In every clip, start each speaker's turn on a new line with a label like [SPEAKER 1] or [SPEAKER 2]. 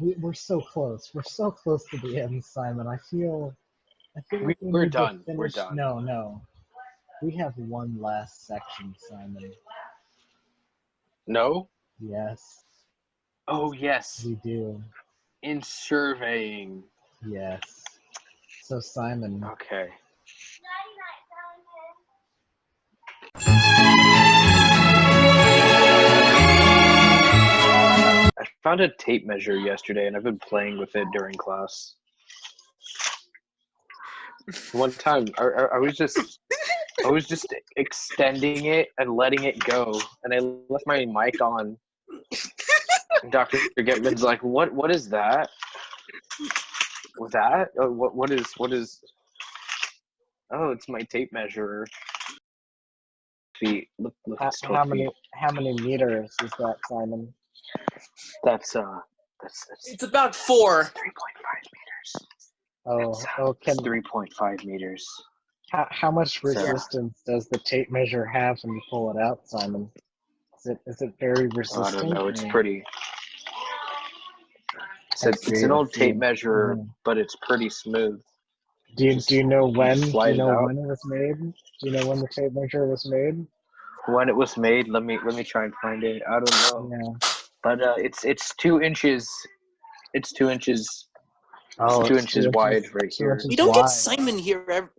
[SPEAKER 1] we're so close. We're so close to the end, Simon. I feel like we
[SPEAKER 2] We're
[SPEAKER 1] need to
[SPEAKER 2] done. We're
[SPEAKER 1] finish.
[SPEAKER 2] done.
[SPEAKER 1] No. We have one last section, Simon.
[SPEAKER 2] No?
[SPEAKER 1] Yes,
[SPEAKER 2] Oh, yes.
[SPEAKER 1] we do.
[SPEAKER 2] In surveying.
[SPEAKER 1] Yes. So, Simon,
[SPEAKER 2] Okay. I found a tape measure yesterday, and I've been playing with it during class. One time, I was just extending it and letting it go, and I left my mic on. And Dr. Getman's like, "What is that? Was that? Oh, what is? Oh, it's my tape measure. Look at
[SPEAKER 1] how, how
[SPEAKER 2] 12 feet.
[SPEAKER 1] many how many meters is that, Simon?
[SPEAKER 2] That's
[SPEAKER 3] It's about 4.
[SPEAKER 2] 3.5 meters.
[SPEAKER 1] Oh,
[SPEAKER 2] It's 3.5 meters.
[SPEAKER 1] how much resistance does the tape measure have when you pull it out, Simon? Is it very resistant?
[SPEAKER 2] I don't know. It's pretty. It's an old tape measure, but it's pretty smooth.
[SPEAKER 1] Do you know when? Do you know
[SPEAKER 2] out.
[SPEAKER 1] when it was made? Do you know when the tape measure was made?
[SPEAKER 2] When it was made, let me try and find it. I don't know.
[SPEAKER 1] Yeah.
[SPEAKER 2] But it's 2 inches. It's 2 inches.
[SPEAKER 1] Oh,
[SPEAKER 2] it's 2 inches wide right here.
[SPEAKER 3] We don't get Simon here ever.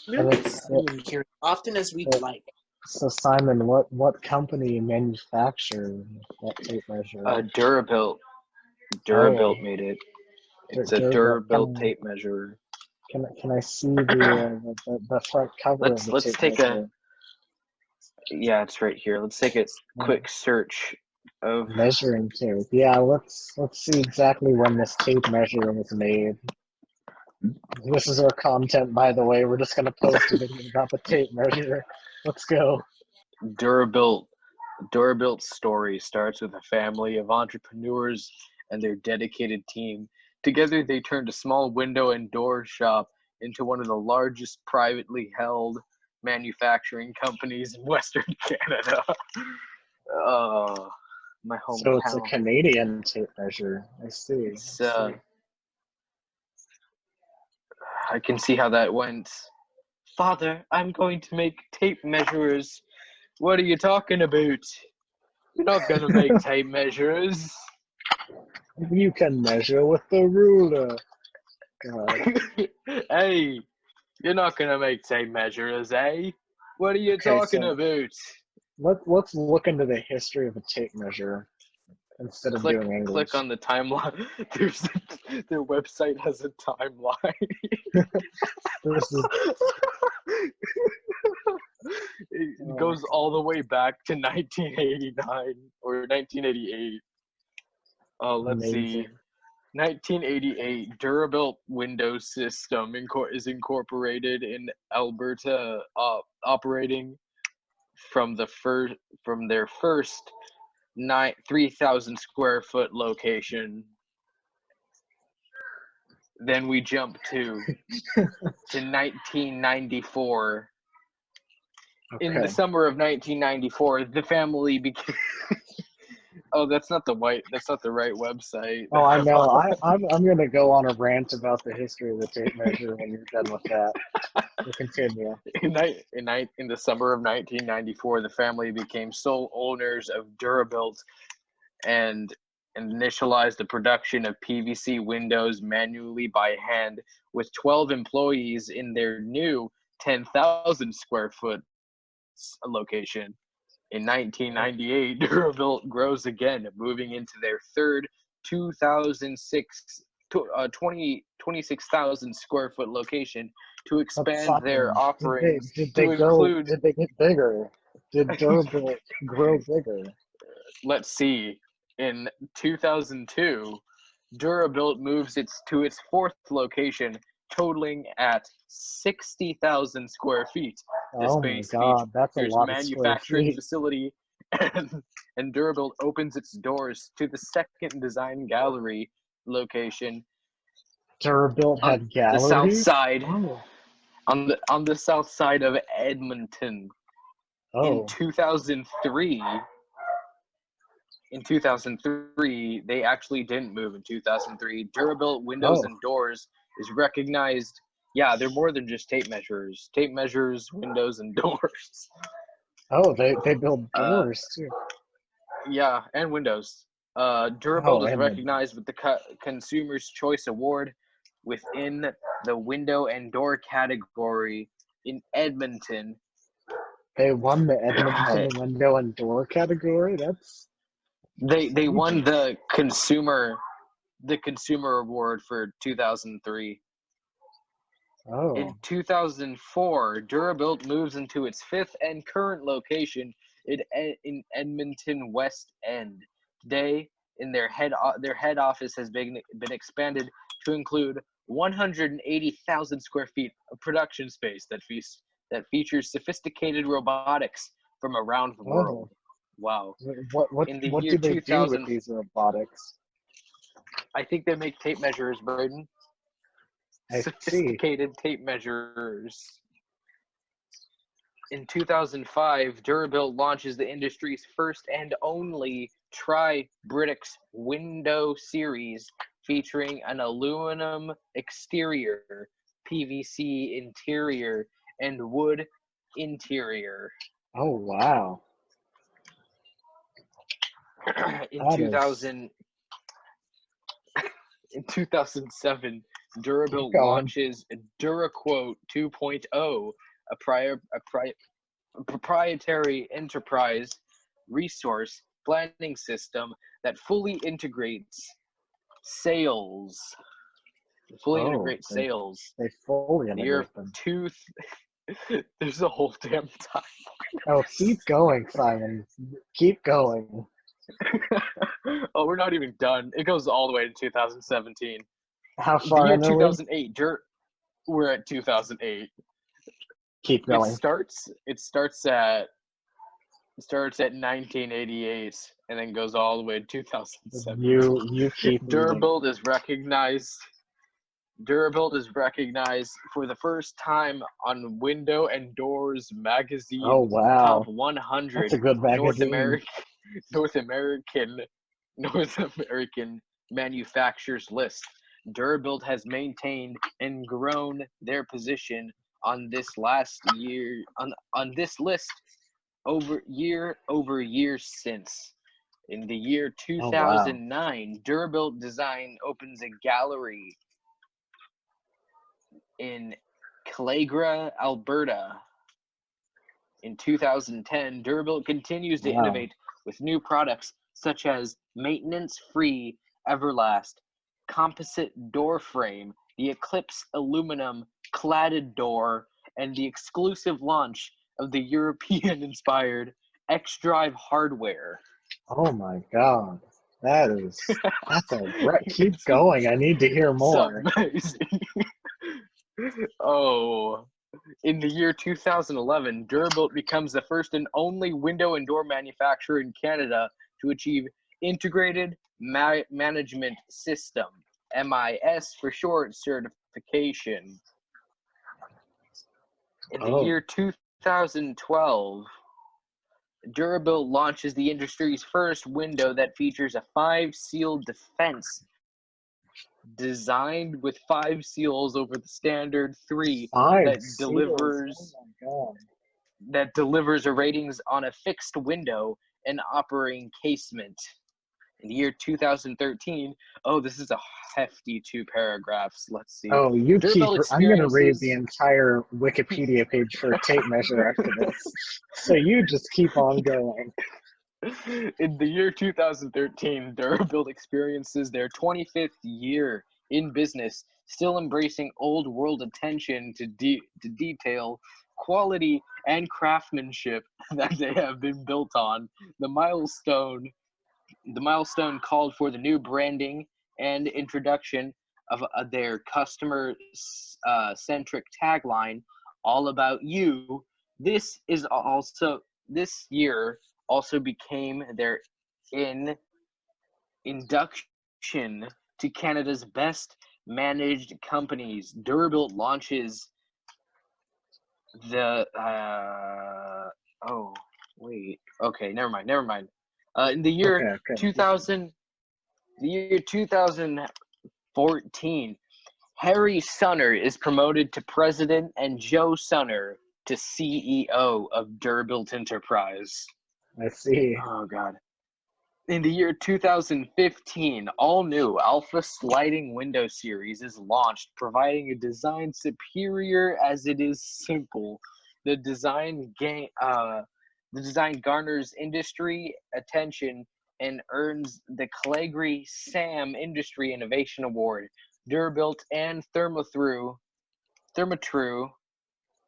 [SPEAKER 3] We don't get Simon here often as we'd like.
[SPEAKER 1] So, Simon, what company manufactured that tape measure?
[SPEAKER 2] Durabuilt. Durabuilt made it. It's a Durabuilt tape measure.
[SPEAKER 1] Can I see the front cover of the
[SPEAKER 2] let's
[SPEAKER 1] tape
[SPEAKER 2] take
[SPEAKER 1] measure?
[SPEAKER 2] Yeah, it's right here. Let's take a quick search of
[SPEAKER 1] measuring tape. Yeah, let's see exactly when this tape measure was made. This is our content, by the way. We're just gonna post a video about the tape measure. Let's go.
[SPEAKER 2] Durabuilt's story starts with a family of entrepreneurs and their dedicated team. Together, they turned a small window and door shop into one of the largest privately held manufacturing companies in Western Canada. My hometown.
[SPEAKER 1] So it's a Canadian tape measure. I see.
[SPEAKER 2] I can see how that went. Father, I'm going to make tape measurers. What are you talking about? You're not going to make tape measures.
[SPEAKER 1] You can measure with the ruler.
[SPEAKER 2] Hey, you're not going to make tape measures, eh? What are you talking about?
[SPEAKER 1] Let's look into the history of a tape measure instead of doing English.
[SPEAKER 2] Click on the timeline. Their website has a timeline. It goes all the way back to 1989 or 1988. Let's see. 1988, Durabuilt Windows System is incorporated in Alberta, operating from their first 3,000 square foot location. Then we jump to 1994. Okay. In the summer of 1994, the family became. Oh, that's not the right website.
[SPEAKER 1] Oh, I know. I'm gonna go on a rant about the history of the tape measure when you're done with that. We'll continue.
[SPEAKER 2] In the summer of 1994, the family became sole owners of Durabuilt and initialized the production of PVC windows manually by hand with 12 employees in their new 10,000 square foot location. In 1998, Durabuilt grows again, moving into their third 26,000 square foot location to expand their offerings.
[SPEAKER 1] Did they get bigger? Did Durabuilt grow bigger?
[SPEAKER 2] Let's see. In 2002, Durabuilt moves to its fourth location, totaling at 60,000 square feet. This base
[SPEAKER 1] that's a lot of
[SPEAKER 2] manufacturing facility, and Durabuilt opens its doors to the second design gallery location.
[SPEAKER 1] Durabuilt had galleries?
[SPEAKER 2] The south side, on the south side of Edmonton. In 2003. in 2003, they actually didn't move in 2003. Durabuilt windows
[SPEAKER 1] Oh.
[SPEAKER 2] and doors is recognized. Yeah, they're more than just tape measures. Tape measures, windows, and doors.
[SPEAKER 1] Oh, they build
[SPEAKER 2] Uh,
[SPEAKER 1] doors too.
[SPEAKER 2] Yeah, and windows. Durabuilt
[SPEAKER 1] Oh,
[SPEAKER 2] is
[SPEAKER 1] and
[SPEAKER 2] recognized with the Consumer's Choice Award within the window and door category in Edmonton.
[SPEAKER 1] they won the Edmonton window and door category. That's
[SPEAKER 2] They won the consumer award for 2003.
[SPEAKER 1] oh.
[SPEAKER 2] In 2004, Durabuilt moves into its fifth and current location in Edmonton West End. Today, in their head office has been expanded to include 180,000 square feet of production space that features sophisticated robotics from around the world. Wow.
[SPEAKER 1] What
[SPEAKER 2] In the
[SPEAKER 1] what
[SPEAKER 2] year
[SPEAKER 1] do they do
[SPEAKER 2] 2000,
[SPEAKER 1] with these robotics?
[SPEAKER 2] I think they make tape measures, Brayden.
[SPEAKER 1] I see.
[SPEAKER 2] Sophisticated tape measures. In 2005, Durabuilt launches the industry's first and only Tri-Britics window series featuring an aluminum exterior, PVC interior, and wood interior.
[SPEAKER 1] Oh wow.
[SPEAKER 2] In
[SPEAKER 1] That
[SPEAKER 2] 2000, in 2007, Durabuilt
[SPEAKER 1] going.
[SPEAKER 2] launches DuraQuote 2.0, a proprietary enterprise resource planning system that fully integrates sales.
[SPEAKER 1] They fully
[SPEAKER 2] The year
[SPEAKER 1] integrate them.
[SPEAKER 2] there's a whole damn time.
[SPEAKER 1] Oh, keep going, Simon. Keep going.
[SPEAKER 2] Oh, we're not even done. It goes all the way to 2017.
[SPEAKER 1] How
[SPEAKER 2] The
[SPEAKER 1] far
[SPEAKER 2] year
[SPEAKER 1] in are we?
[SPEAKER 2] 2008, we're at 2008.
[SPEAKER 1] Keep going.
[SPEAKER 2] It starts at 1988 and then goes all the way to 2007.
[SPEAKER 1] You keep
[SPEAKER 2] Durabuilt is recognized for the first time on Window and Doors magazine
[SPEAKER 1] Oh wow.
[SPEAKER 2] top 100
[SPEAKER 1] That's a good magazine.
[SPEAKER 2] North American manufacturers list. Durabuilt has maintained and grown their position on this list over year since. In the year 2009, Durabuilt Design opens a gallery in Calgary, Alberta. In 2010, Durabuilt continues to innovate with new products such as maintenance-free Everlast composite door frame, the Eclipse aluminum cladded door, and the exclusive launch of the European-inspired X-Drive hardware.
[SPEAKER 1] Oh my god. That's a great. Keep going. I need to hear more.
[SPEAKER 2] It's amazing. Oh. In the year 2011, Durabuilt becomes the first and only window and door manufacturer in Canada to achieve Integrated Management System, MIS for short, certification. In the year 2012, Durabuilt launches the industry's first window that features a 5-seal defense designed with 5 seals over the standard 3 that delivers a ratings on a fixed window and operating casement. In the year 2013, this is a hefty 2 paragraphs. Let's see.
[SPEAKER 1] Oh, I'm going to read the entire Wikipedia page for a tape measure after this. So you just keep on going.
[SPEAKER 2] In the year 2013, Durabuilt experiences their 25th year in business, still embracing old world attention to detail, quality, and craftsmanship that they have been built on. The milestone called for the new branding and introduction of their customer centric tagline, "All about you." This year also became their induction to Canada's best managed companies. Durabuilt launches the never mind. In the year
[SPEAKER 1] Okay.
[SPEAKER 2] 2000, the year 2014, Harry Sunner is promoted to president and Joe Sunner to CEO of Durabuilt Enterprise.
[SPEAKER 1] I see.
[SPEAKER 2] Oh, God. In the year 2015, all new Alpha Sliding Window Series is launched, providing a design superior as it is simple. The design garners industry attention and earns the Calgary Sam Industry Innovation Award. Durabuilt and Thermatru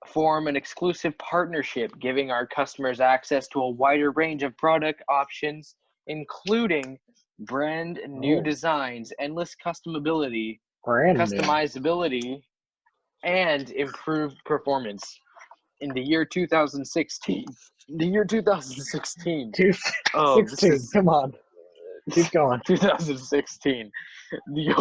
[SPEAKER 2] form an exclusive partnership, giving our customers access to a wider range of product options, including brand new designs, endless customizability, and improved performance. In the year 2016, oh, this
[SPEAKER 1] 16.
[SPEAKER 2] is
[SPEAKER 1] Come on. Keep going.
[SPEAKER 2] 2016, the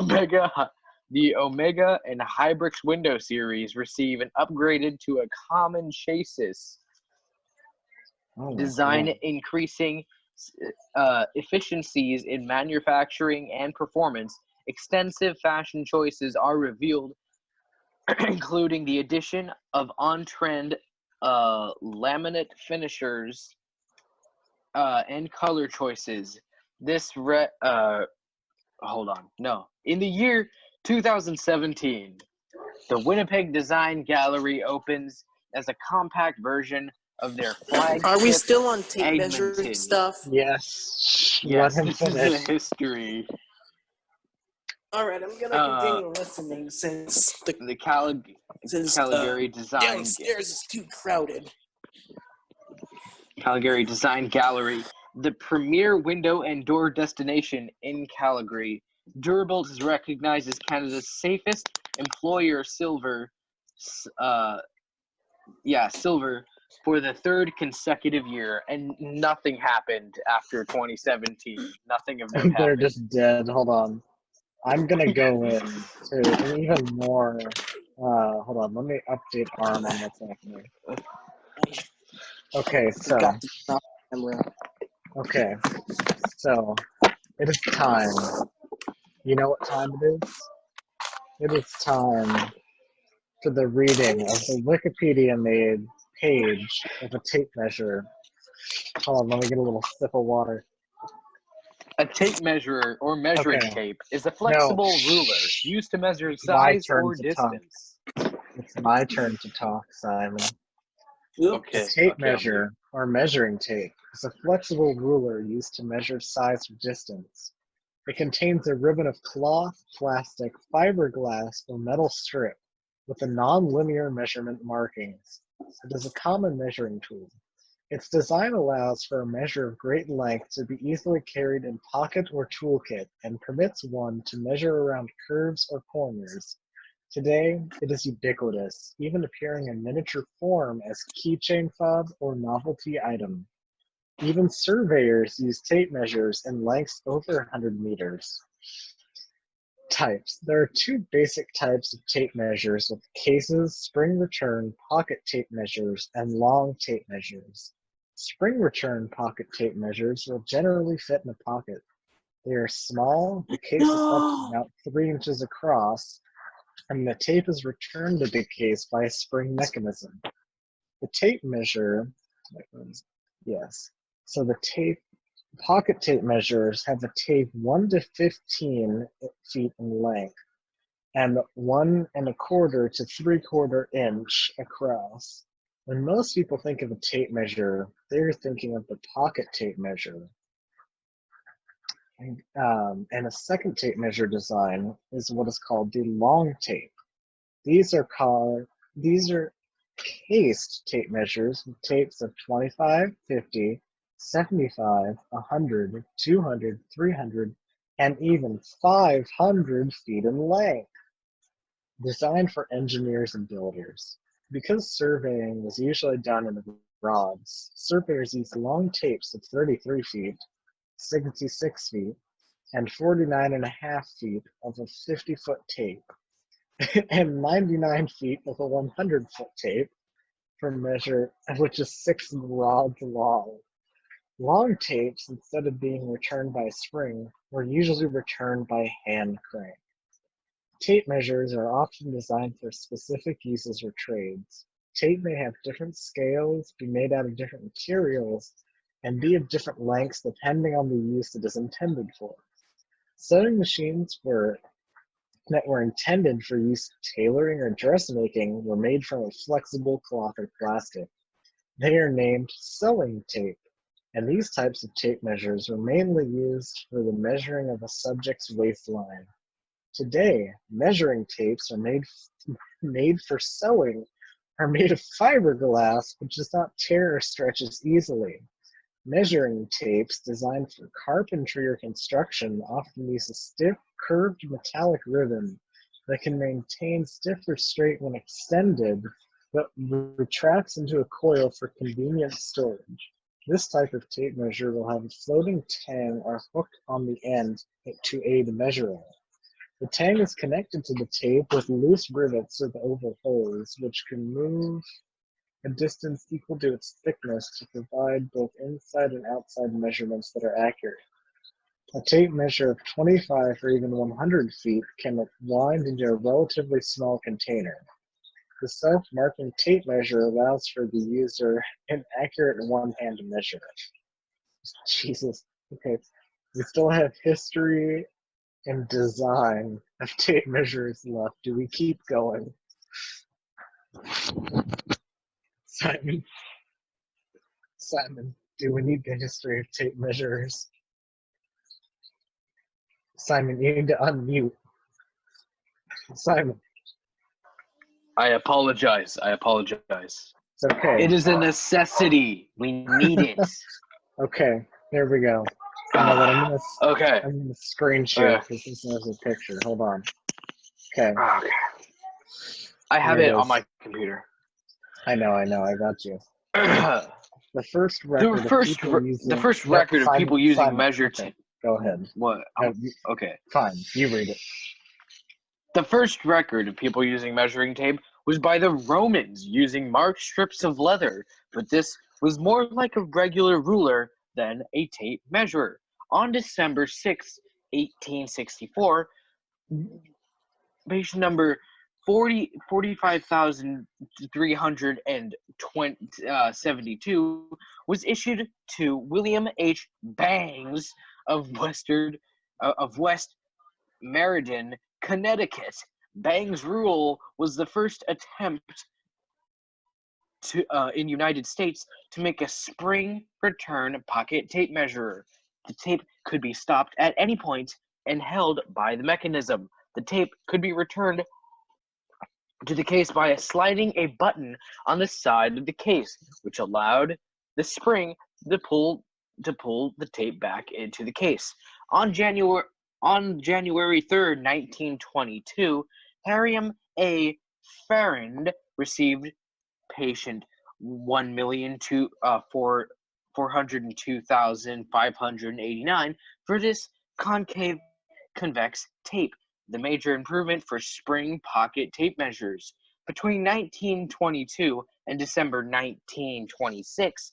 [SPEAKER 2] Omega and Hybrix window series receive an upgraded to a common chassis design, increasing efficiencies in manufacturing and performance. Extensive fashion choices are revealed, including the addition of on-trend laminate finishers and color choices. In the year 2017, the Winnipeg Design Gallery opens as a compact version of their flagship.
[SPEAKER 3] Are we still on tape measure
[SPEAKER 2] Edmonton
[SPEAKER 3] stuff?
[SPEAKER 1] Yes.
[SPEAKER 2] Yes,
[SPEAKER 1] Let him
[SPEAKER 2] this is
[SPEAKER 1] finish.
[SPEAKER 2] the history.
[SPEAKER 3] All right, I'm gonna continue listening since
[SPEAKER 2] The Calgary Design
[SPEAKER 3] downstairs is too crowded.
[SPEAKER 2] Calgary Design Gallery, the premier window and door destination in Calgary. Durabuilt is recognized as Canada's safest employer silver for the third consecutive year, and nothing happened after 2017. Nothing of note
[SPEAKER 1] They're
[SPEAKER 2] happened.
[SPEAKER 1] just dead. Hold on. I'm gonna go in to an even more. Hold on. Let me update Aram on what's happening. Okay, so it is time. You know what time it is? It is time for the reading of the Wikipedia-made page of a tape measure. Hold on, let me get a little sip of water.
[SPEAKER 2] A tape measure or measuring tape is a flexible ruler used to measure size or distance.
[SPEAKER 1] It's my turn to talk, Simon.
[SPEAKER 2] Okay.
[SPEAKER 1] A tape measure or measuring tape is a flexible ruler used to measure size or distance. It contains a ribbon of cloth, plastic, fiberglass, or metal strip with a non-linear measurement markings. It is a common measuring tool. Its design allows for a measure of great length to be easily carried in pocket or toolkit and permits one to measure around curves or corners. Today, it is ubiquitous, even appearing in miniature form as keychain fob or novelty item. Even surveyors use tape measures in lengths over 100 meters. Types. There are two basic types of tape measures with cases, spring return, pocket tape measures, and long tape measures. Spring return pocket tape measures will generally fit in a pocket. They are small, the case is up to about 3 inches across, and the tape is returned to the case by a spring mechanism. The tape measure, so the pocket tape measures have a tape 1 to 15 feet in length and 1 1/4 to 3/4 inch across. When most people think of a tape measure, they're thinking of the pocket tape measure. And a second tape measure design is what is called the long tape. These are cased tape measures with tapes of 25, 50, 75, 100, 200, 300, and even 500 feet in length. Designed for engineers and builders. Because surveying was usually done in rods, surveyors used long tapes of 33 feet, 66 feet, and 49.5 feet of a 50-foot tape, and 99 feet of a 100-foot tape for measure, which is 6 rods long. Long tapes, instead of being returned by spring, were usually returned by hand crank. Tape measures are often designed for specific uses or trades. Tape may have different scales, be made out of different materials, and be of different lengths depending on the use it is intended for. Sewing machines that were intended for use tailoring or dressmaking were made from a flexible cloth or plastic. They are named sewing tape, and these types of tape measures were mainly used for the measuring of a subject's waistline. Today, measuring tapes are made for sewing, are made of fiberglass, which does not tear or stretch as easily. Measuring tapes designed for carpentry or construction often use a stiff, curved metallic ribbon that can maintain stiff or straight when extended, but retracts into a coil for convenient storage. This type of tape measure will have a floating tang or hook on the end to aid measuring. The tang is connected to the tape with loose rivets with oval holes, which can move a distance equal to its thickness to provide both inside and outside measurements that are accurate. A tape measure of 25 or even 100 feet can wind into a relatively small container. The self-marking tape measure allows for the user an accurate one-hand measure. Jesus. Okay. We still have history and design of tape measures left. Do we keep going? Simon, do we need the history of tape measures? Simon, you need to unmute. Simon.
[SPEAKER 2] I apologize.
[SPEAKER 1] It's okay.
[SPEAKER 2] It is a necessity. We need it.
[SPEAKER 1] Okay, there we go. You know what? I'm
[SPEAKER 2] Okay.
[SPEAKER 1] gonna screen share because this has a picture. Hold on. Okay.
[SPEAKER 2] Okay. I have
[SPEAKER 1] Here
[SPEAKER 2] it
[SPEAKER 1] it
[SPEAKER 2] on
[SPEAKER 1] is.
[SPEAKER 2] my computer.
[SPEAKER 1] I know. I got you. The first
[SPEAKER 2] The
[SPEAKER 1] record
[SPEAKER 2] first record of people using measured tape.
[SPEAKER 1] Go ahead.
[SPEAKER 2] What? Okay.
[SPEAKER 1] Fine, you read it.
[SPEAKER 2] The first record of people using measuring tape was by the Romans using marked strips of leather, but this was more like a regular ruler than a tape measure. On December 6, 1864, page number 45,372 was issued to William H. Bangs of West Meriden, Connecticut. Bangs' rule was the first attempt in United States to make a spring return pocket tape measure. The tape could be stopped at any point and held by the mechanism. The tape could be returned to the case by sliding a button on the side of the case, which allowed the spring to pull the tape back into the case. On January 3rd, 1922, Aram A. Farrand received patient 1,402,589 for this concave convex tape, the major improvement for spring pocket tape measures. Between 1922 and December 1926,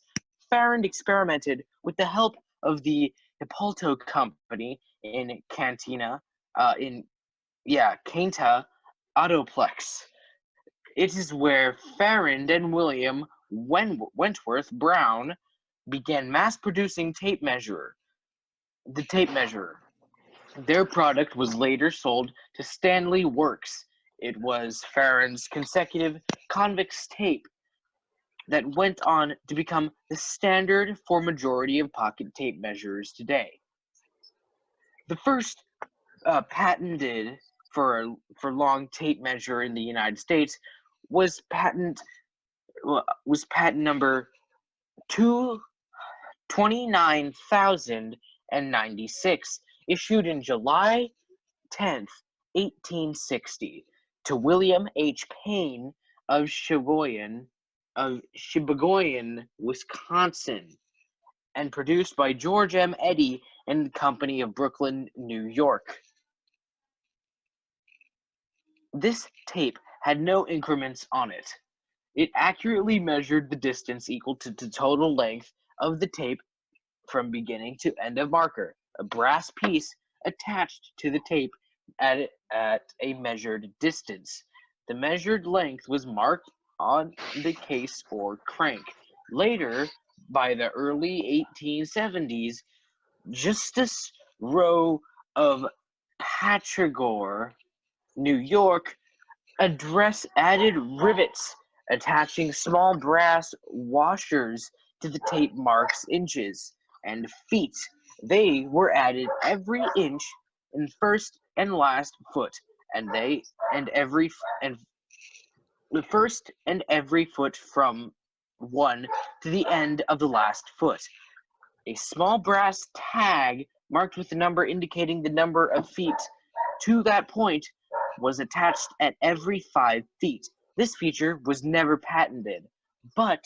[SPEAKER 2] Farrand experimented with the help of the Hippolyto Company in Canta Autoplex. It is where Farrand and William Wentworth Brown began mass-producing the tape measure. Their product was later sold to Stanley Works. It was Farrand's consecutive convex tape that went on to become the standard for majority of pocket tape measures today. The first patented for long tape measure in the United States was patent number 29,096, issued in July 10th, 1860, to William H. Payne of Sheboygan, Wisconsin, and produced by George M. Eddy and Company of Brooklyn, New York. This tape had no increments on it. It accurately measured the distance equal to the total length of the tape from beginning to end of marker, a brass piece attached to the tape at a measured distance. The measured length was marked on the case or crank. Later, by the early 1870s, Justice Row of Patrigore, New York, added rivets attaching small brass washers to the tape marks inches and feet. They were added every inch in first and last foot, and the first and every foot from one to the end of the last foot. A small brass tag marked with the number indicating the number of feet to that point was attached at every 5 feet. This feature was never patented, but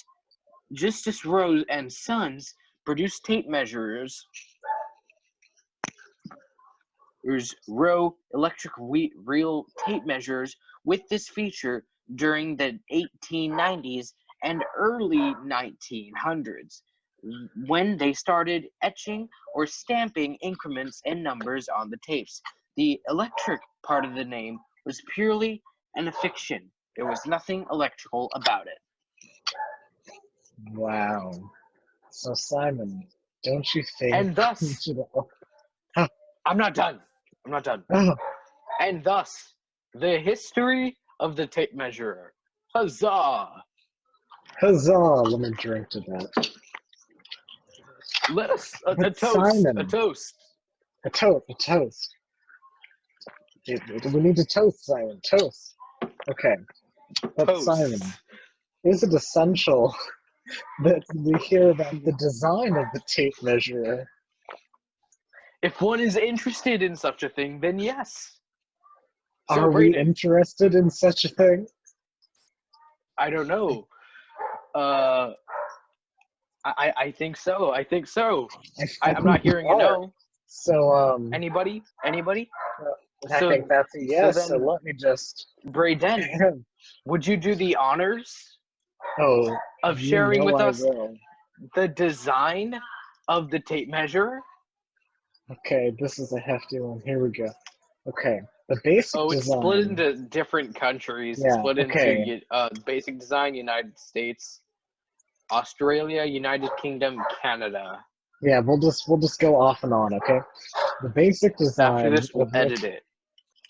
[SPEAKER 2] Justice Rose and Sons produced tape measures, row electric reel tape measures with this feature during the 1890s and early 1900s, when they started etching or stamping increments and numbers on the tapes. The electric part of the name was purely a fiction. There was nothing electrical about it.
[SPEAKER 1] Wow. So Simon, don't you think?
[SPEAKER 2] And thus, I'm not done.
[SPEAKER 1] Oh,
[SPEAKER 2] And thus, the history of the tape measurer. Huzzah!
[SPEAKER 1] huzzah! Let me drink to that.
[SPEAKER 2] Let us a
[SPEAKER 1] But
[SPEAKER 2] toast.
[SPEAKER 1] Simon,
[SPEAKER 2] A toast.
[SPEAKER 1] A toast. We need to toast, Simon. Toast. Okay. But
[SPEAKER 2] Toast.
[SPEAKER 1] Simon, is it essential that we hear about the design of the tape measure?
[SPEAKER 2] If one is interested in such a thing, then yes. So,
[SPEAKER 1] Are we
[SPEAKER 2] Brayden,
[SPEAKER 1] interested in such a thing?
[SPEAKER 2] I don't know. I think so. I'm not hearing a no.
[SPEAKER 1] So,
[SPEAKER 2] Anybody?
[SPEAKER 1] I
[SPEAKER 2] So-
[SPEAKER 1] think that's a yes, so
[SPEAKER 2] then-
[SPEAKER 1] let me just...
[SPEAKER 2] Brayden, would you do the honors
[SPEAKER 1] Oh,
[SPEAKER 2] of
[SPEAKER 1] you
[SPEAKER 2] sharing
[SPEAKER 1] know
[SPEAKER 2] with
[SPEAKER 1] I
[SPEAKER 2] us
[SPEAKER 1] will.
[SPEAKER 2] the design of the tape measure?
[SPEAKER 1] Okay, this is a hefty one. Here we go. Okay, the basic
[SPEAKER 2] Oh, it's
[SPEAKER 1] design...
[SPEAKER 2] split into different countries.
[SPEAKER 1] Yeah,
[SPEAKER 2] Split
[SPEAKER 1] okay.
[SPEAKER 2] into basic design, United States, Australia, United Kingdom, Canada.
[SPEAKER 1] Yeah, we'll just go off and on, okay? The basic design...
[SPEAKER 2] After this, we'll
[SPEAKER 1] of which-
[SPEAKER 2] edit it.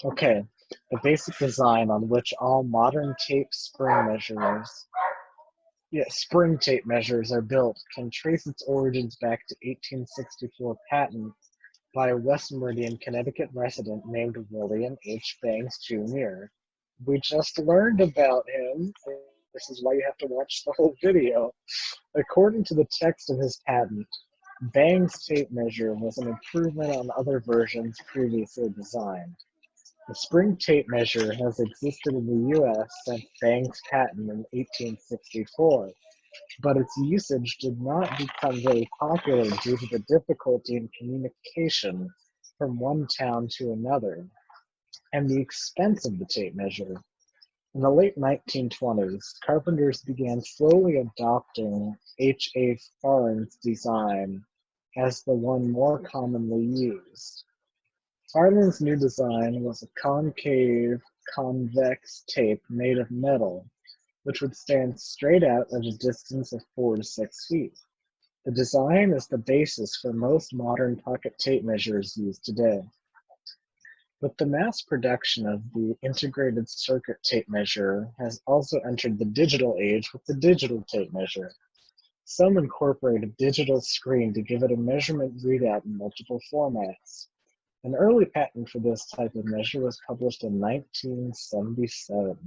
[SPEAKER 1] Okay, the basic design on which all modern tape spring tape measures are built can trace its origins back to 1864 patent by a West Meridian, Connecticut resident named William H. Banks Jr. We just learned about him. This is why you have to watch the whole video. According to the text of his patent, Banks' tape measure was an improvement on other versions previously designed. The spring tape measure has existed in the U.S. since Banks' patent in 1864, but its usage did not become very popular due to the difficulty in communication from one town to another, and the expense of the tape measure. In the late 1920s, carpenters began slowly adopting H.A. Farn's design as the one more commonly used. Farland's new design was a concave, convex tape made of metal, which would stand straight out at a distance of 4 to 6 feet. The design is the basis for most modern pocket tape measures used today. With the mass production of the integrated circuit tape measure has also entered the digital age with the digital tape measure. Some incorporate a digital screen to give it a measurement readout in multiple formats. An early patent for this type of measure was published in 1977.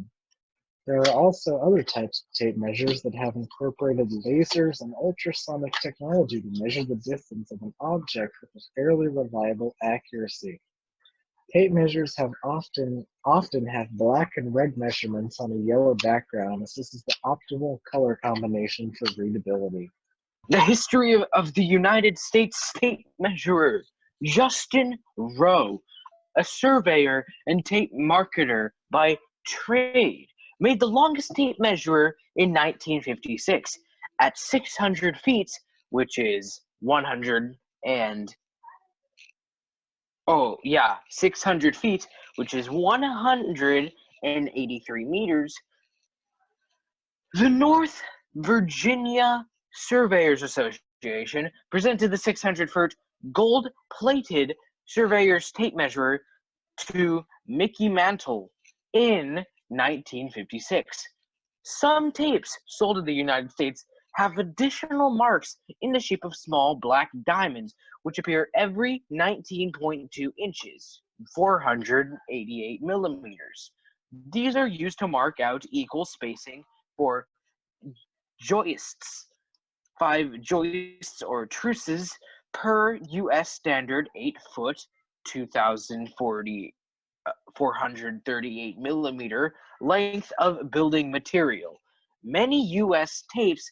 [SPEAKER 1] There are also other types of tape measures that have incorporated lasers and ultrasonic technology to measure the distance of an object with a fairly reliable accuracy. Tape measures have often have black and red measurements on a yellow background, as this is the optimal color combination for readability.
[SPEAKER 2] The history of the United States tape measurer. Justin Rowe, a surveyor and tape marketer by trade, made the longest tape measurer in 1956 at 600 feet, which is 600 feet, which is 183 meters. The North Virginia Surveyors Association presented the 600-foot gold-plated surveyor's tape measure to Mickey Mantle in 1956. Some tapes sold in the United States have additional marks in the shape of small black diamonds, which appear every 19.2 inches, 488 millimeters. These are used to mark out equal spacing for joists, 5 joists or trusses per U.S. standard 8-foot, 438 millimeter length of building material. Many U.S. tapes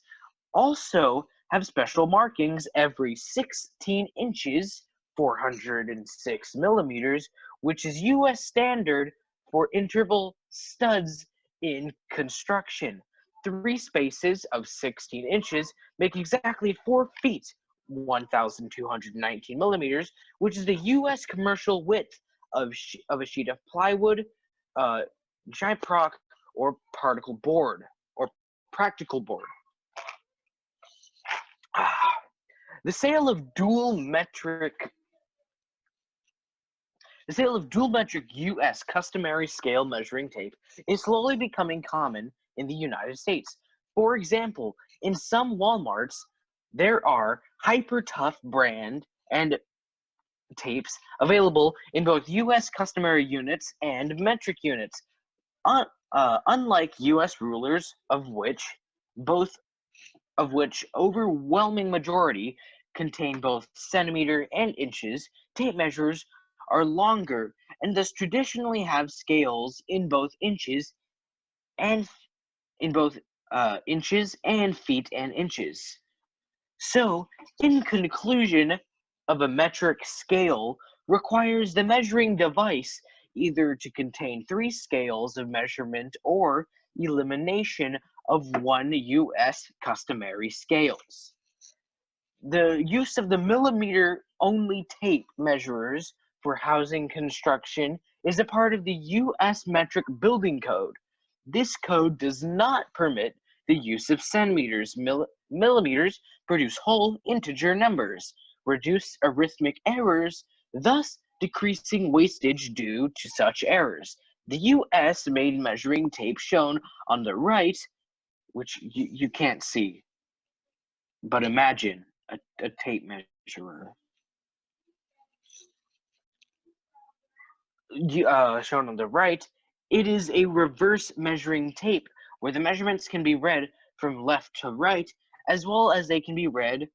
[SPEAKER 2] also have special markings every 16 inches, 406 millimeters, which is U.S. standard for interval studs in construction. 3 spaces of 16 inches make exactly 4 feet, 1,219 millimeters, which is the U.S. commercial width of a sheet of plywood, gyproc, or particle board, or practical board. The sale of dual metric U.S. customary scale measuring tape is slowly becoming common in the United States. For example, in some Walmarts, there are Hyper Tough brand and tapes available in both U.S. customary units and metric units. Unlike U.S. rulers, of which overwhelming majority contain both centimeter and inches, tape measures are longer and thus traditionally have scales in both inches and feet and inches. So, in conclusion, of a metric scale requires the measuring device either to contain 3 scales of measurement or elimination of 1 U.S. customary scales. The use of the millimeter-only tape measurers for housing construction is a part of the U.S. Metric Building Code. This code does not permit the use of centimeters. Millimeters produce whole integer numbers, reduce arithmetic errors, thus decreasing wastage due to such errors. The U.S. made measuring tape shown on the right, which you can't see, but imagine a tape measurer. Shown on the right, it is a reverse measuring tape where the measurements can be read from left to right, as well as they can be read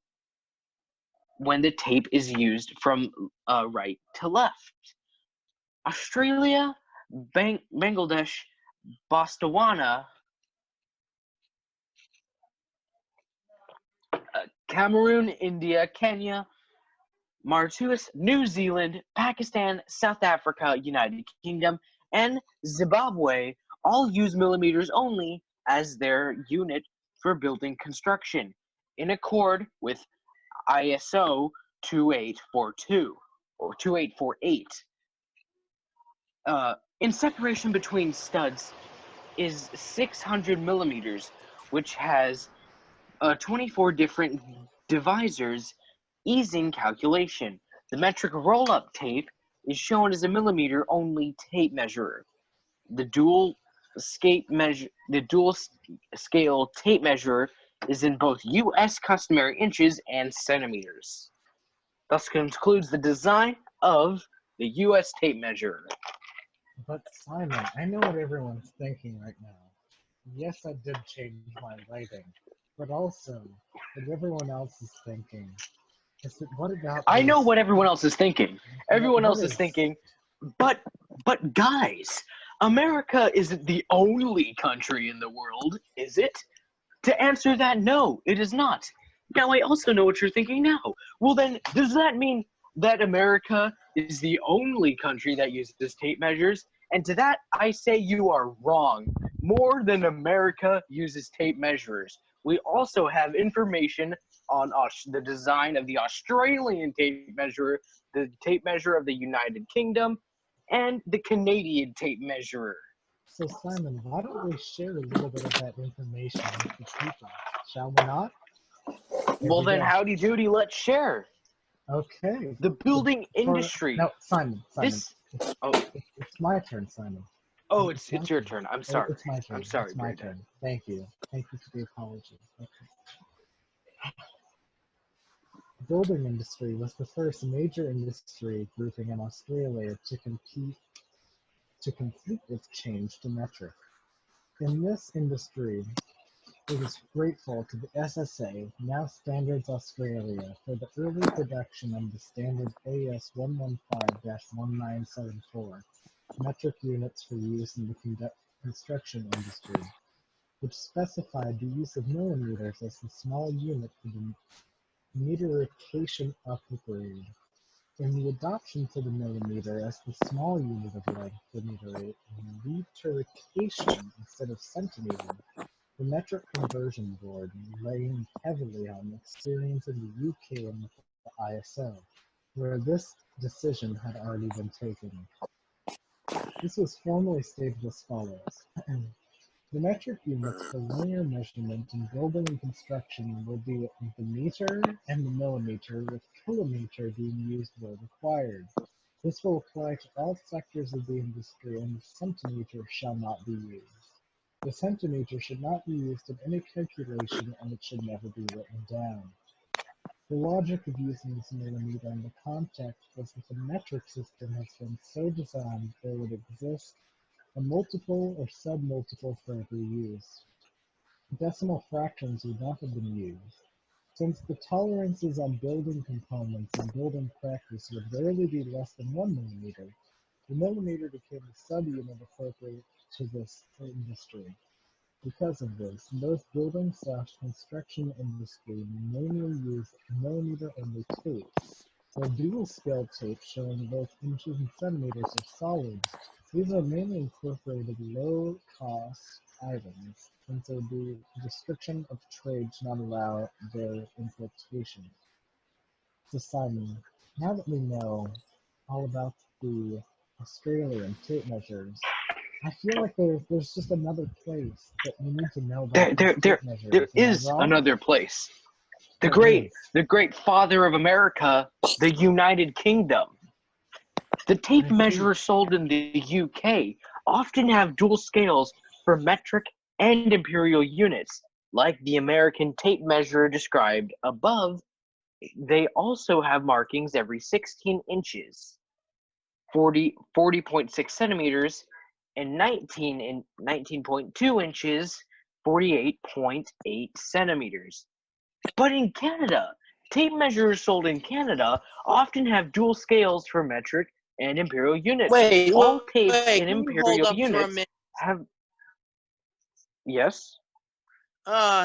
[SPEAKER 2] when the tape is used from right to left. Australia, Bangladesh, Botswana, Cameroon, India, Kenya, Mauritius, New Zealand, Pakistan, South Africa, United Kingdom, and Zimbabwe all use millimeters only as their unit for building construction, in accord with ISO 2842 or 2848. In separation between studs is 600 millimeters, which has 24 different divisors, easing calculation. The metric roll-up tape is shown as a millimeter-only tape measurer. The dual scale tape measurer is in both U.S. customary inches and centimeters. Thus concludes the design of the U.S. tape measurer.
[SPEAKER 1] But Simon, I know what everyone's thinking right now. Yes, I did change my writing, but also, what everyone else is thinking is that what about
[SPEAKER 2] I know
[SPEAKER 1] this?
[SPEAKER 2] what everyone else is thinking. Everyone else is thinking, but guys, America isn't the only country in the world, is it? To answer that, no, it is not. Now, I also know what you're thinking now. Well, then, does that mean that America is the only country that uses tape measures? And to that, I say you are wrong. More than America uses tape measurers. We also have information the design of the Australian tape measure, the tape measure of the United Kingdom, and the Canadian tape measurer.
[SPEAKER 1] So Simon, why don't we share a little bit of that information with the people? Shall we not? Here
[SPEAKER 2] Well,
[SPEAKER 1] we
[SPEAKER 2] then,
[SPEAKER 1] go.
[SPEAKER 2] howdy doody, let's share.
[SPEAKER 1] Okay.
[SPEAKER 2] The building industry.
[SPEAKER 1] No, Simon.
[SPEAKER 2] This.
[SPEAKER 1] It's my turn, Simon.
[SPEAKER 2] Oh, it's your turn. I'm sorry.
[SPEAKER 1] It's my turn.
[SPEAKER 2] I'm sorry,
[SPEAKER 1] It's my
[SPEAKER 2] Brayden.
[SPEAKER 1] turn. Thank you. Thank you for the apology. Okay. The building industry was the first major industry grouping in Australia to complete its change to metric. In this industry, it was grateful to the SSA, now Standards Australia, for the early production of the standard AS 115-1974 metric units for use in the construction industry, which specified the use of millimeters as the small unit for the meterification upgrade. In the adoption to the millimeter as the small unit of length for meterification instead of centimeter, the metric conversion board leaned heavily on experience in the UK and with the ISO, where this decision had already been taken. This was formally stated as follows. The metric units for linear measurement in building and construction will be the meter and the millimeter, with kilometer being used where required. This will apply to all sectors of the industry, and the centimeter shall not be used. The centimeter should not be used in any calculation, and it should never be written down. The logic of using this millimeter in the context was that the metric system has been so designed there would exist a multiple or submultiple for every use. Decimal fractions would not have been used. Since the tolerances on building components and building practice would rarely be less than 1 millimeter, the millimeter became the sub-unit appropriate to this industry. Because of this, most building/construction industry mainly use millimeter-only tapes. Where dual-scale tapes showing both inches and centimeters are solid, these are mainly incorporated low-cost items, since there would be restriction of trade to not allow their importation. So Simon, now that we know all about the Australian tape measures, I feel like there's just another place that we need to know about these tape measures.
[SPEAKER 2] There
[SPEAKER 1] Am I
[SPEAKER 2] is
[SPEAKER 1] wrong?
[SPEAKER 2] another place. The
[SPEAKER 1] There
[SPEAKER 2] great father of America, the United Kingdom. The tape measures sold in the UK often have dual scales for metric and imperial units. Like the American tape measure described above, they also have markings every 16 inches, 40.6 centimeters, and 19.2 inches, 48.8 centimeters. But in Canada, tape measures sold in Canada often have dual scales for metric and imperial units. All tapes in imperial units have. Yes?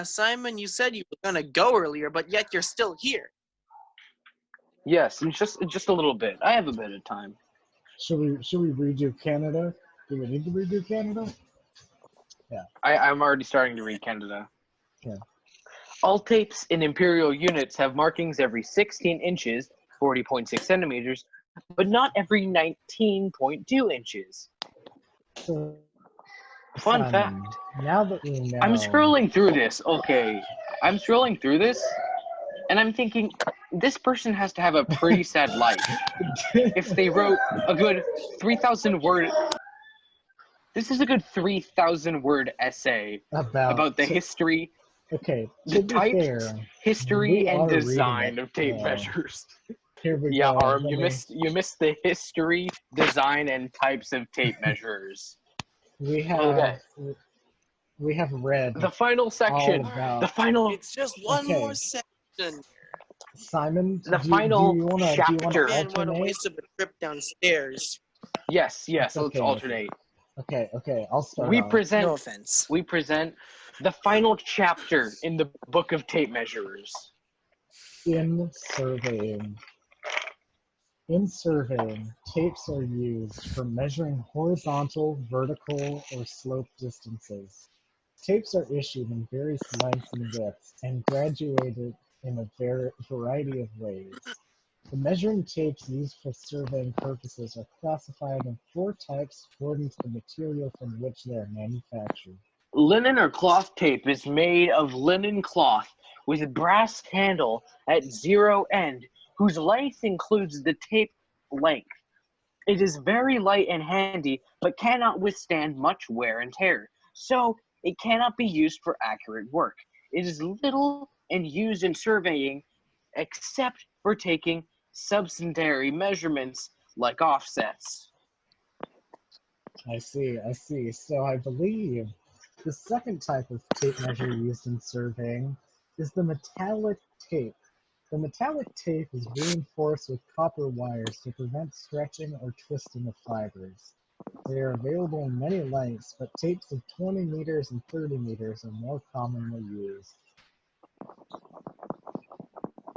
[SPEAKER 3] Simon, you said you were gonna go earlier, but yet you're still here.
[SPEAKER 2] Yes, and just a little bit. I have a bit of time.
[SPEAKER 1] Should we redo Canada? Do we need to redo Canada? Yeah.
[SPEAKER 2] I'm already starting to read Canada.
[SPEAKER 1] Yeah.
[SPEAKER 2] All tapes in imperial units have markings every 16 inches, 40.6 centimeters, but not every 19.2 inches.
[SPEAKER 1] So,
[SPEAKER 2] Fun fact.
[SPEAKER 1] Now that we know,
[SPEAKER 2] I'm scrolling through this. Okay, I'm scrolling through this, and I'm thinking this person has to have a pretty sad life if they wrote a good 3,000 word. This is a good 3,000 word essay about the history.
[SPEAKER 1] Okay,
[SPEAKER 2] the types, history, and design of tape measures.
[SPEAKER 1] Here we
[SPEAKER 2] yeah,
[SPEAKER 1] go.
[SPEAKER 2] Aram, you missed the history, design, and types of tape measures.
[SPEAKER 1] We have read
[SPEAKER 2] the final section. The final.
[SPEAKER 3] It's just one more section.
[SPEAKER 1] Simon,
[SPEAKER 2] the final chapter.
[SPEAKER 3] Man, what a waste of a trip downstairs.
[SPEAKER 2] Yes. Let's alternate.
[SPEAKER 1] Okay. I'll start.
[SPEAKER 2] We present.
[SPEAKER 3] No offense.
[SPEAKER 2] We present the final chapter in the book of tape measurers. In surveying, tapes are used for measuring horizontal, vertical, or slope distances. Tapes are issued in various lengths and widths and graduated
[SPEAKER 1] in a variety of ways. The measuring tapes used for surveying purposes are classified in 4 types according to the material from which they are manufactured.
[SPEAKER 2] Linen or cloth tape is made of linen cloth with a brass handle at zero end, whose length includes the tape length. It is very light and handy, but cannot withstand much wear and tear, so it cannot be used for accurate work. It is little and used in surveying, except for taking subsidiary measurements like offsets.
[SPEAKER 1] I see, I see. So I believe the second type of tape measure used in surveying is the metallic tape. The metallic tape is reinforced with copper wires to prevent stretching or twisting of fibers. They are available in many lengths, but tapes of 20 meters and 30 meters are more commonly used.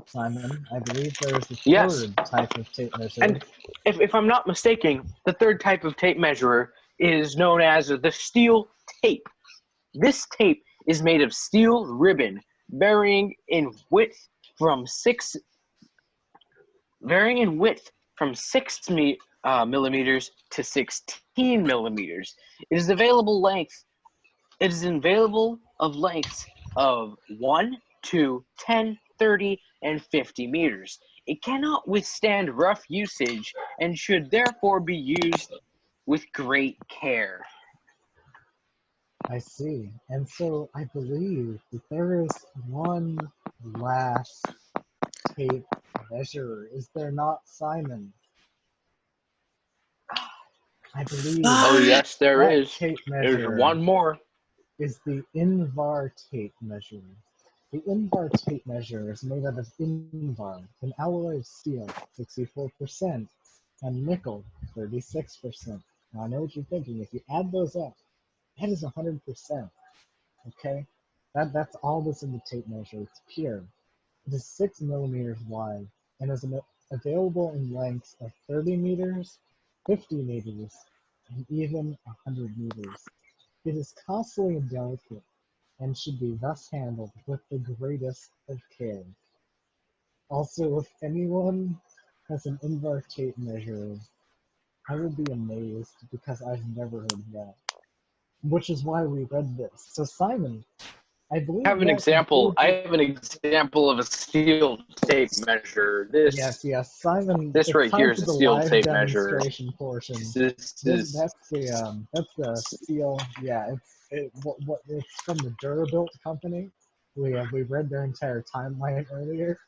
[SPEAKER 1] Simon, I believe there is a
[SPEAKER 2] Yes.
[SPEAKER 1] third type of tape measure.
[SPEAKER 2] And if I'm not mistaken, the third type of tape measurer is known as the steel tape. This tape is made of steel ribbon, varying in width from 6 millimeters to 16 millimeters. It is available of lengths of 1, 2, 10, 30, and 50 meters. It cannot withstand rough usage and should therefore be used with great care.
[SPEAKER 1] I see. And so I believe that there is one last tape measure. Is there not, Simon? I believe
[SPEAKER 2] Oh, yes, there
[SPEAKER 1] that
[SPEAKER 2] is.
[SPEAKER 1] tape
[SPEAKER 2] There's
[SPEAKER 1] measure
[SPEAKER 2] one more.
[SPEAKER 1] is the Invar tape measure. The Invar tape measure is made out of Invar, an alloy of steel, 64%, and nickel, 36%. Now I know what you're thinking. If you add those up, that is 100%. Okay? That's all that's in the tape measure. It's pure. It is 6 millimeters wide and is available in lengths of 30 meters, 50 meters, and even 100 meters. It is costly and delicate and should be thus handled with the greatest of care. Also, if anyone has an Invar tape measure, I will be amazed because I've never heard of that. Which is why we read this. So Simon, I believe
[SPEAKER 2] I have an example of a steel tape measure.
[SPEAKER 1] Yes, Simon.
[SPEAKER 2] This
[SPEAKER 1] It's
[SPEAKER 2] right
[SPEAKER 1] time
[SPEAKER 2] here
[SPEAKER 1] for
[SPEAKER 2] is a
[SPEAKER 1] the
[SPEAKER 2] steel
[SPEAKER 1] live
[SPEAKER 2] tape measure.
[SPEAKER 1] demonstration portion.
[SPEAKER 2] That's
[SPEAKER 1] That's the steel. Yeah, it's from the Durabuilt company. We read their entire timeline earlier.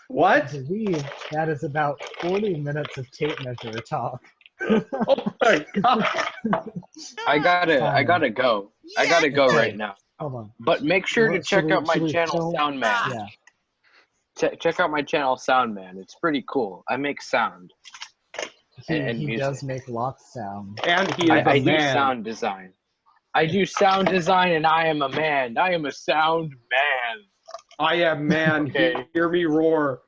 [SPEAKER 4] What?
[SPEAKER 1] I believe that is about 40 minutes of tape measure talk.
[SPEAKER 4] Oh my god!
[SPEAKER 2] I gotta go. I gotta go
[SPEAKER 1] Okay,
[SPEAKER 2] right now.
[SPEAKER 1] hold on.
[SPEAKER 2] But make sure to check out my channel, Soundman.
[SPEAKER 1] Yeah.
[SPEAKER 2] Check out my channel, Soundman. It's pretty cool. I make sound. And
[SPEAKER 1] He
[SPEAKER 2] music.
[SPEAKER 1] does make lots of sound.
[SPEAKER 4] And he is
[SPEAKER 2] I
[SPEAKER 4] a
[SPEAKER 2] do
[SPEAKER 4] man.
[SPEAKER 2] sound design. I do sound design, and I am a man. I am a sound man.
[SPEAKER 4] I am man.
[SPEAKER 2] Okay.
[SPEAKER 4] Hear me roar.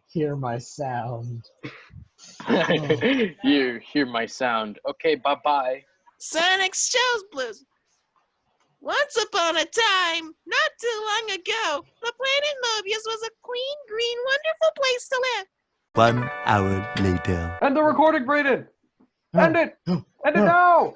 [SPEAKER 1] Hear my sound.
[SPEAKER 2] You hear my sound. Okay, bye-bye.
[SPEAKER 3] Sonic shows blues. Once upon a time, not too long ago, the planet Mobius was a clean, green, wonderful place to live.
[SPEAKER 5] 1 hour later.
[SPEAKER 4] End the recording, Brayden. End it. End it now.